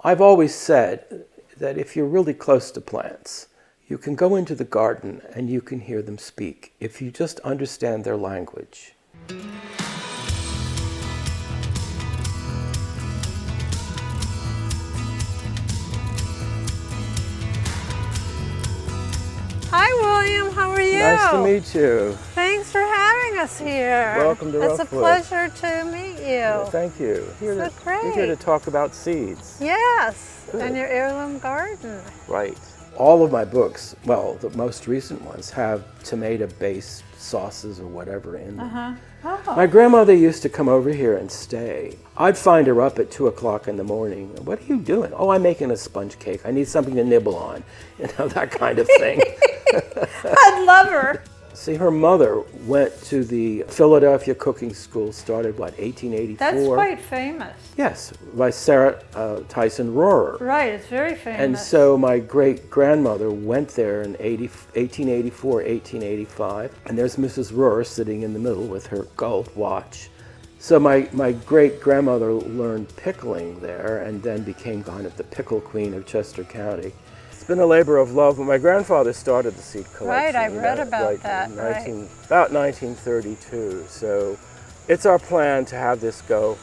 I've always said that if you're really close to plants, you can go into the garden and you can hear them speak if you just understand their language. Hi, William. How are you? Nice to meet you. Thanks for having us here. Welcome to Roughwood. It's a pleasure to meet you. Well, thank you. So great. You're here to talk about seeds. Yes, Good. and your heirloom garden. Right. All of my books, well, the most recent ones, have tomato-based sauces or whatever in them. Oh. My grandmother used to come over here and stay. I'd find her up at 2 o'clock in the morning. What are you doing? Oh, I'm making a sponge cake. I need something to nibble on. You know, that kind of thing. I'd love her. See, her mother went to the Philadelphia cooking school, started, what, 1884? That's quite famous. Yes, by Sarah Tyson Rohrer. Right, it's very famous. And so my great-grandmother went there in 1884, 1885, and there's Mrs. Rohrer sitting in the middle with her gold watch. So my great-grandmother learned pickling there and then became kind of the pickle queen of Chester County. It's been a labor of love. My grandfather started the seed collection. Right, I read about that. About 1932. So it's our plan to have this go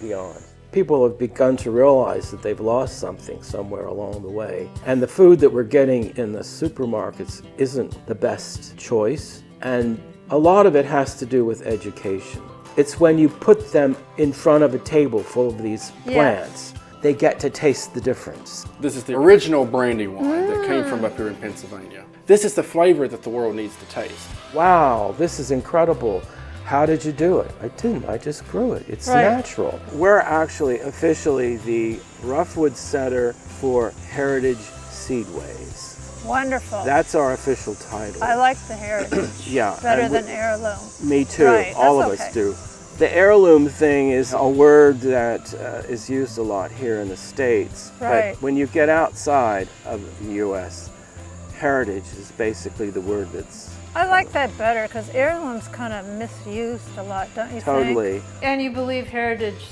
beyond. People have begun to realize that they've lost something somewhere along the way. And the food that we're getting in the supermarkets isn't the best choice. And a lot of it has to do with education. It's when you put them in front of a table full of these plants, they get to taste the difference. This is the original brandy wine that came from up here in Pennsylvania. This is the flavor that the world needs to taste. Wow, this is incredible. How did you do it? I didn't, I just grew it. It's natural. We're actually officially the Roughwood Center for Heritage Seedways. Wonderful. That's our official title. I like the heritage. Yeah. Better than heirloom. Me too. Right, all of us do. The heirloom thing is a word that is used a lot here in the States. Right. But when you get outside of the U.S., heritage is basically the word that's... I like that better because heirloom's kind of misused a lot, don't you think? Totally. And you believe heritage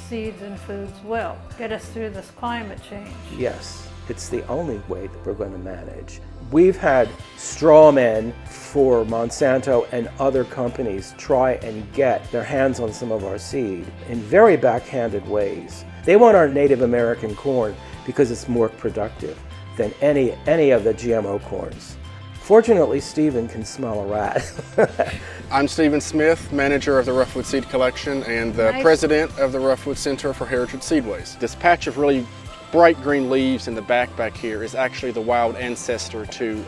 seeds and foods will get us through this climate change. Yes. It's the only way that we're going to manage. We've had straw men for Monsanto and other companies try and get their hands on some of our seed in very backhanded ways. They want our Native American corn because it's more productive than any of the GMO corns. Fortunately, Stephen can smell a rat. I'm Stephen Smith, manager of the Roughwood Seed Collection and the president of the Roughwood Center for Heritage Seedways. This patch of really bright green leaves in the back here is actually the wild ancestor to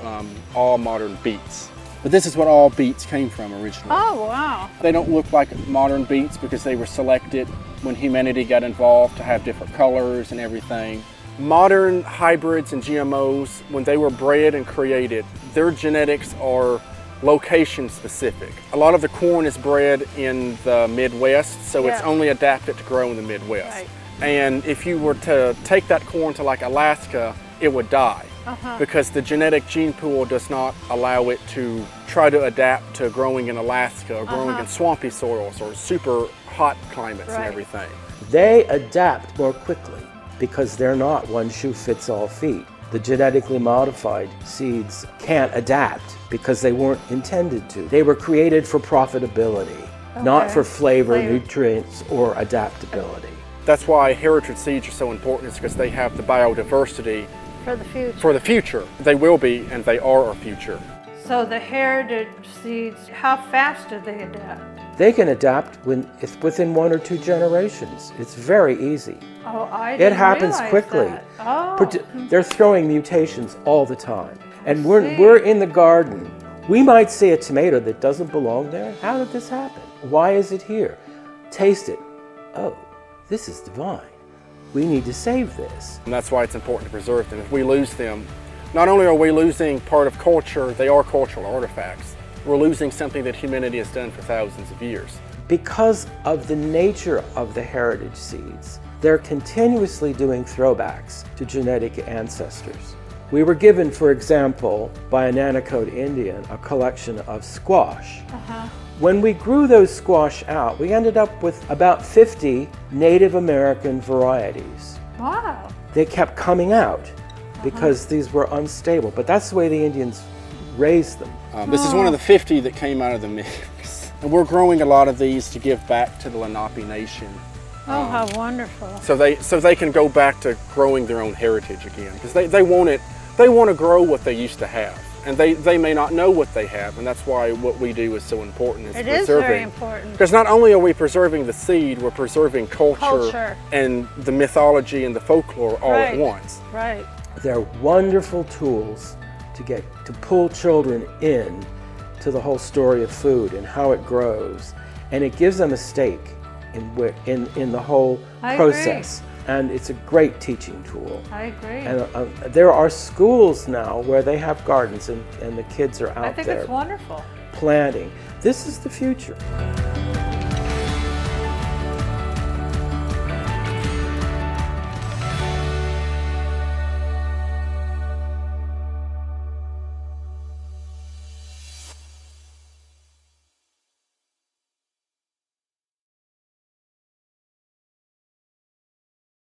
all modern beets. But this is what all beets came from originally. Oh, wow. They don't look like modern beets because they were selected when humanity got involved to have different colors and everything. Modern hybrids and GMOs, when they were bred and created, their genetics are location specific. A lot of the corn is bred in the Midwest, so it's only adapted to grow in the Midwest. Right. And if you were to take that corn to like Alaska, it would die because the genetic gene pool does not allow it to try to adapt to growing in Alaska or growing in swampy soils or super hot climates and everything. They adapt more quickly because they're not one shoe fits all feet. The genetically modified seeds can't adapt because they weren't intended to. They were created for profitability, not for flavor, nutrients, or adaptability. That's why heritage seeds are so important, is because they have the biodiversity For the future. for the future. They will be, and they are our future. So the heritage seeds, how fast do they adapt? They can adapt within 1 or 2 generations. It's very easy. Oh, I didn't It happens realize quickly. that. Oh. They're throwing mutations all the time. And we're in the garden. We might see a tomato that doesn't belong there. How did this happen? Why is it here? Taste it. Oh, this is divine. We need to save this. And that's why it's important to preserve them. If we lose them, not only are we losing part of culture, they are cultural artifacts. We're losing something that humanity has done for thousands of years. Because of the nature of the heritage seeds, they're continuously doing throwbacks to genetic ancestors. We were given, for example, by a Nanticoke Indian, a collection of squash. When we grew those squash out, we ended up with about 50 Native American varieties. Wow. They kept coming out because these were unstable, but that's the way the Indians raised them. This is one of the 50 that came out of the mix. And we're growing a lot of these to give back to the Lenape Nation. Oh, how wonderful. So they can go back to growing their own heritage again, because they want to grow what they used to have, and they may not know what they have, and that's why what we do is so important. It is very important. Because not only are we preserving the seed, we're preserving culture and the mythology and the folklore all at once. Right. They're wonderful tools to pull children in to the whole story of food and how it grows, and it gives them a stake in the whole process. And it's a great teaching tool. I agree. And there are schools now where they have gardens and the kids are out there. I think it's wonderful. Planting. This is the future.